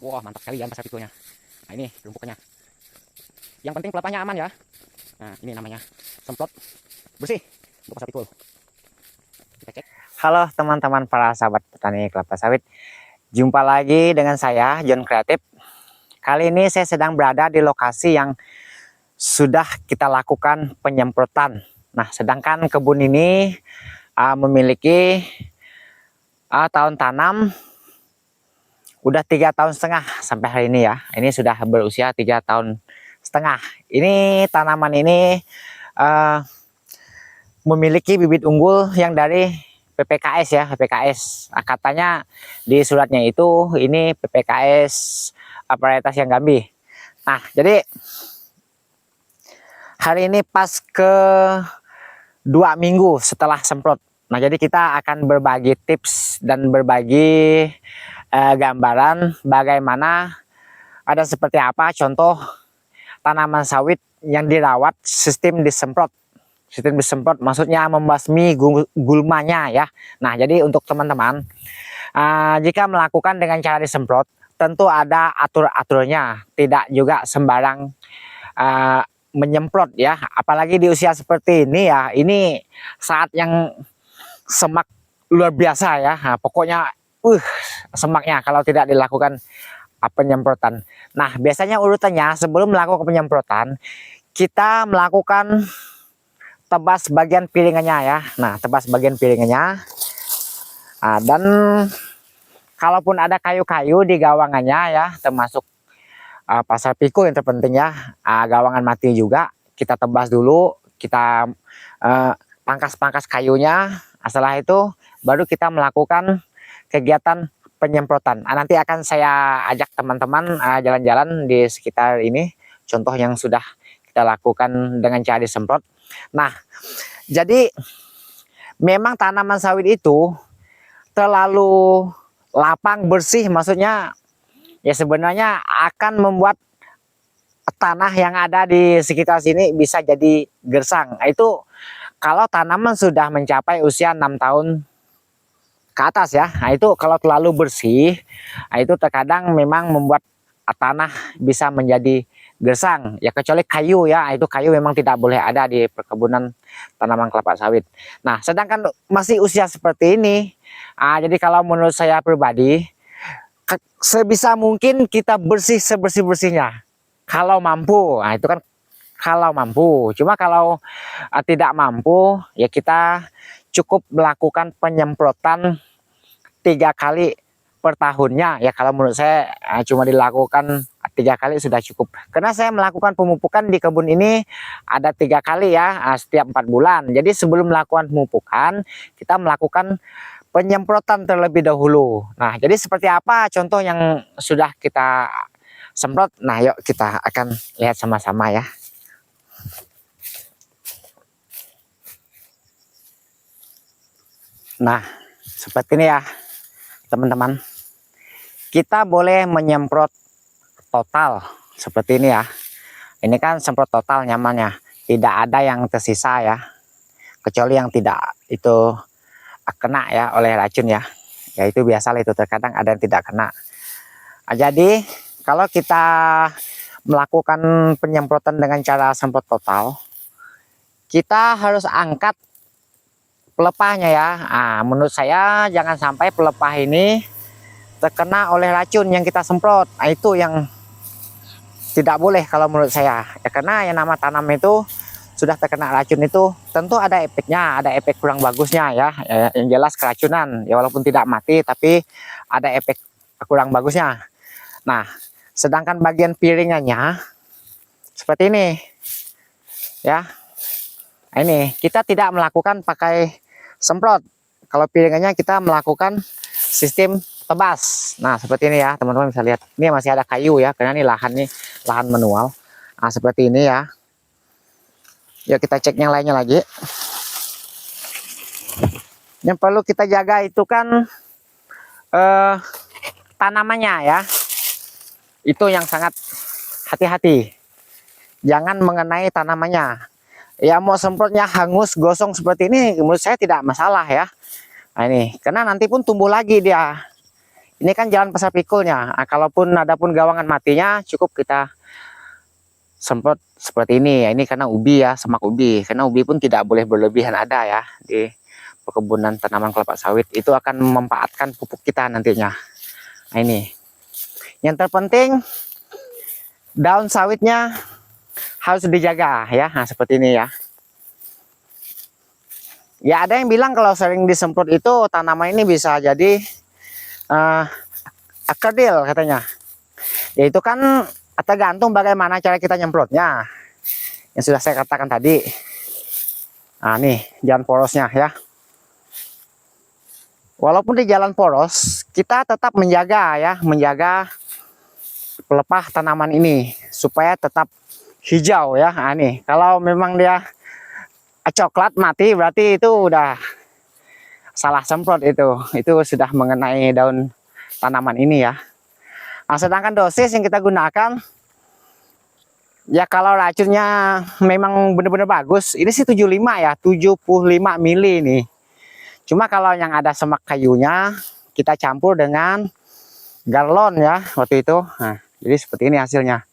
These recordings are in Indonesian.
Wah, mantap sekali ya pasar pikunya. Nah, ini rumpukannya. Yang penting pelepahnya aman ya. Nah, ini namanya semprot bersih untuk pasar pikul. Kita cek. Halo teman-teman para sahabat petani kelapa sawit. Jumpa lagi dengan saya John Kreatif. Kali ini saya sedang berada di lokasi yang sudah kita lakukan penyemprotan. Nah, sedangkan kebun ini memiliki tahun tanam udah 3,5 tahun sampai hari ini ya. Ini sudah berusia 3,5 tahun. Ini tanaman ini memiliki bibit unggul yang dari PPKS ya, PPKS. Katanya di suratnya itu ini PPKS varietas yang Gambi. Nah, jadi hari ini pas ke 2 minggu setelah semprot. Nah, jadi kita akan berbagi tips dan berbagi gambaran bagaimana ada seperti apa contoh tanaman sawit yang dirawat sistem disemprot. Sistem disemprot maksudnya membasmi gulmanya ya. Nah, jadi untuk teman-teman jika melakukan dengan cara disemprot tentu ada atur-aturnya, tidak juga sembarang menyemprot ya, apalagi di usia seperti ini ya. Ini saat yang semak luar biasa ya. Nah, pokoknya semaknya kalau tidak dilakukan penyemprotan. Nah, biasanya urutannya sebelum melakukan penyemprotan kita melakukan tebas bagian piringannya ya. Nah, tebas bagian piringannya. Dan kalaupun ada kayu-kayu di gawangannya ya, termasuk pasar pikul yang terpenting ya, gawangan mati juga kita tebas dulu, kita pangkas-pangkas kayunya. Setelah itu baru kita melakukan kegiatan penyemprotan. Nanti akan saya ajak teman-teman jalan-jalan di sekitar ini, contoh yang sudah kita lakukan dengan cara disemprot. Nah, jadi memang tanaman sawit itu terlalu lapang bersih, maksudnya ya sebenarnya akan membuat tanah yang ada di sekitar sini bisa jadi gersang. Itu kalau tanaman sudah mencapai usia 6 tahun ke atas ya. Nah, itu kalau terlalu bersih, nah itu terkadang memang membuat tanah bisa menjadi gersang ya, kecuali kayu ya. Itu kayu memang tidak boleh ada di perkebunan tanaman kelapa sawit. Nah, sedangkan masih usia seperti ini, jadi kalau menurut saya pribadi, sebisa mungkin kita bersih sebersih-bersihnya kalau mampu. Nah, itu kan kalau mampu. Cuma kalau tidak mampu ya kita cukup melakukan penyemprotan 3 kali per tahunnya ya. Kalau menurut saya cuma dilakukan 3 kali sudah cukup, karena saya melakukan pemupukan di kebun ini ada 3 kali ya, setiap 4 bulan. Jadi sebelum melakukan pemupukan kita melakukan penyemprotan terlebih dahulu. Nah, jadi seperti apa contoh yang sudah kita semprot? Nah, yuk kita akan lihat sama-sama ya. Nah, seperti ini ya teman-teman. Kita boleh menyemprot total seperti ini ya. Ini kan semprot total nyamannya, tidak ada yang tersisa ya, kecuali yang tidak itu kena ya oleh racun ya. Ya itu biasa lah, itu terkadang ada yang tidak kena. Jadi kalau kita melakukan penyemprotan dengan cara semprot total, kita harus angkat pelepahnya ya. Menurut saya jangan sampai pelepah ini terkena oleh racun yang kita semprot. Itu yang tidak boleh kalau menurut saya ya, karena yang nama tanam itu sudah terkena racun itu tentu ada efeknya, ada efek kurang bagusnya ya. Yang jelas keracunan ya, walaupun tidak mati tapi ada efek kurang bagusnya. Nah, sedangkan bagian piringannya seperti ini ya. Nah, ini kita tidak melakukan pakai semprot. Kalau piringannya kita melakukan sistem tebas. Nah, seperti ini ya teman-teman, bisa lihat ini masih ada kayu ya, karena ini lahan manual. Nah, seperti ini ya. Yuk kita cek yang lainnya lagi. Yang perlu kita jaga itu kan tanamannya ya. Itu yang sangat hati-hati, jangan mengenai tanamannya ya. Mau semprotnya hangus gosong seperti ini menurut saya tidak masalah ya. Nah, ini karena nanti pun tumbuh lagi dia Ini kan jalan pasar pikulnya. Nah, kalaupun ada pun gawangan matinya, cukup kita semprot seperti ini. Ya, ini karena ubi ya, semak ubi. Karena ubi pun tidak boleh berlebihan ada ya di perkebunan tanaman kelapa sawit. Itu akan memanfaatkan pupuk kita nantinya. Nah, ini. Yang terpenting daun sawitnya harus dijaga ya. Nah, seperti ini ya. Ya, ada yang bilang kalau sering disemprot itu tanaman ini bisa jadi kerdil katanya. Ya itu kan tergantung bagaimana cara kita nyemprotnya. Yang sudah saya katakan tadi. Nah, nih jalan porosnya ya. Walaupun di jalan poros, kita tetap menjaga ya, menjaga pelepah tanaman ini supaya tetap hijau ya. Nah, nih kalau memang dia coklat mati berarti itu udah salah semprot, itu sudah mengenai daun tanaman ini ya. Nah, sedangkan dosis yang kita gunakan ya, kalau racunnya memang benar-benar bagus ini sih 75 ya, 75 mili nih. Cuma kalau yang ada semak kayunya kita campur dengan galon ya waktu itu. Nah, jadi seperti ini hasilnya.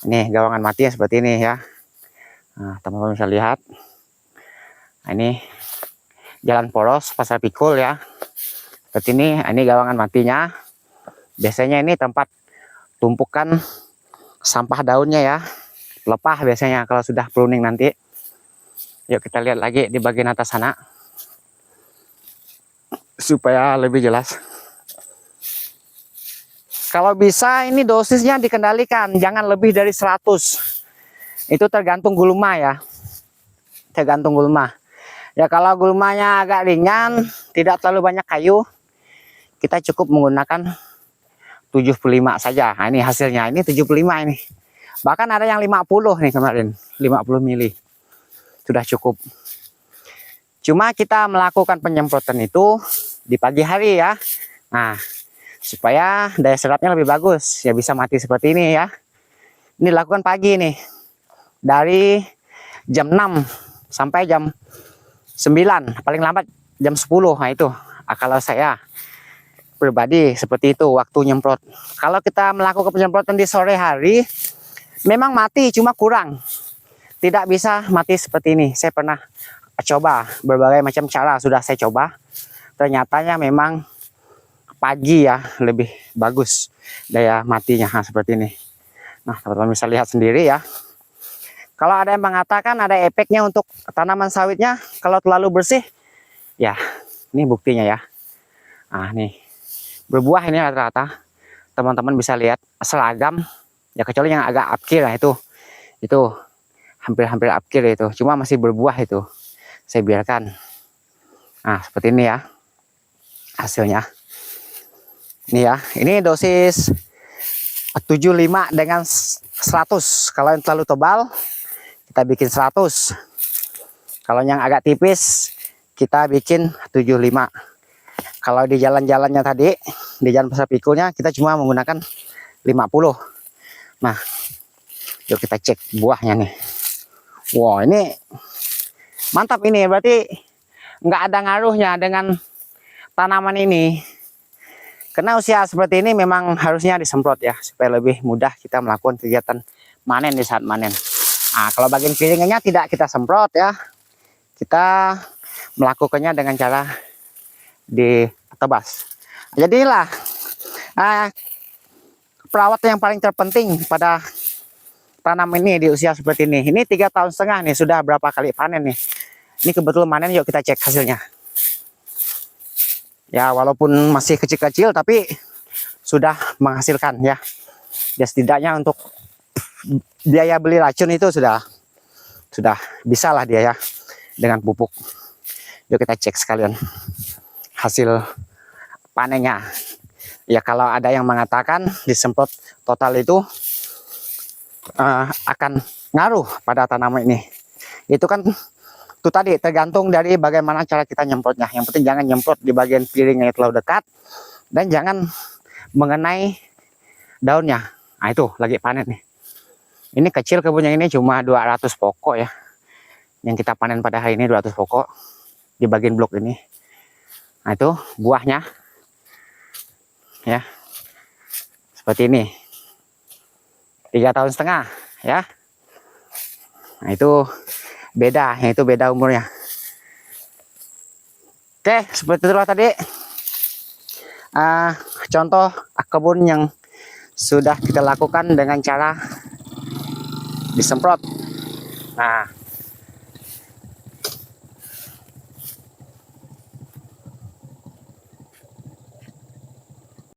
Ini gawangan mati ya seperti ini ya. Nah, teman-teman bisa lihat. Nah, ini jalan poros pasar pikul ya. Seperti ini gawangan matinya. Biasanya ini tempat tumpukan sampah daunnya ya. Pelepah biasanya kalau sudah pruning nanti. Yuk kita lihat lagi di bagian atas sana. Supaya lebih jelas. Kalau bisa ini dosisnya dikendalikan. Jangan lebih dari 100. Itu tergantung gulma ya. Tergantung gulma. Ya kalau gulmanya agak ringan, tidak terlalu banyak kayu, kita cukup menggunakan 75 saja. Nah, ini hasilnya, ini 75 ini. Bahkan ada yang 50 nih kemarin, 50 mili. Sudah cukup. Cuma kita melakukan penyemprotan itu di pagi hari ya. Nah, supaya daya serapnya lebih bagus, ya bisa mati seperti ini ya. Ini lakukan pagi nih. Dari jam 6 sampai jam 9, paling lambat jam 10. Nah itu kalau saya pribadi seperti itu waktu nyemprot. Kalau kita melakukan penyemprotan di sore hari memang mati, cuma kurang, tidak bisa mati seperti ini. Saya pernah coba berbagai macam cara, sudah saya coba, ternyatanya memang pagi ya lebih bagus daya matinya. Nah, seperti ini. Nah, teman-teman bisa lihat sendiri ya. Kalau ada yang mengatakan ada efeknya untuk tanaman sawitnya kalau terlalu bersih, ya ini buktinya ya. Nah, nih berbuah ini rata-rata teman-teman bisa lihat seragam ya, kecuali yang agak apkir. Nah, itu hampir apkir itu, cuma masih berbuah itu saya biarkan. Nah, seperti ini ya hasilnya. Ini ya, ini dosis 75 dengan 100. Kalau yang terlalu tebal kita bikin 100. Kalau yang agak tipis kita bikin 75. Kalau di jalan-jalannya tadi, di jalan pasar pikulnya kita cuma menggunakan 50. Nah, yuk kita cek buahnya nih. Wow, ini mantap ini, berarti nggak ada ngaruhnya dengan tanaman ini. Karena usia seperti ini memang harusnya disemprot ya, supaya lebih mudah kita melakukan kegiatan manen di saat manen. Nah, kalau bagian piringannya tidak kita semprot ya, kita melakukannya dengan cara ditebas. Jadi inilah perawatan yang paling terpenting pada tanam ini di usia seperti ini. Ini 3,5 tahun nih, sudah berapa kali panen nih. Ini kebetulan manen, yuk kita cek hasilnya. Ya walaupun masih kecil-kecil tapi sudah menghasilkan ya. Ya setidaknya untuk biaya beli racun itu sudah bisa lah dia ya dengan pupuk. Yuk kita cek sekalian hasil panennya. Ya kalau ada yang mengatakan disemprot total itu akan ngaruh pada tanaman ini, itu kan itu tadi tergantung dari bagaimana cara kita nyemprotnya. Yang penting jangan nyemprot di bagian piringnya terlalu dekat dan jangan mengenai daunnya. Nah itu lagi panen nih. Ini kecil kebunnya, ini cuma 200 pokok ya. Yang kita panen pada hari ini 200 pokok di bagian blok ini. Nah itu buahnya. ya. Seperti ini. 3,5 tahun ya. Nah, itu beda umurnya. Oke, seperti itulah tadi contoh kebun yang sudah kita lakukan dengan cara disemprot. Nah,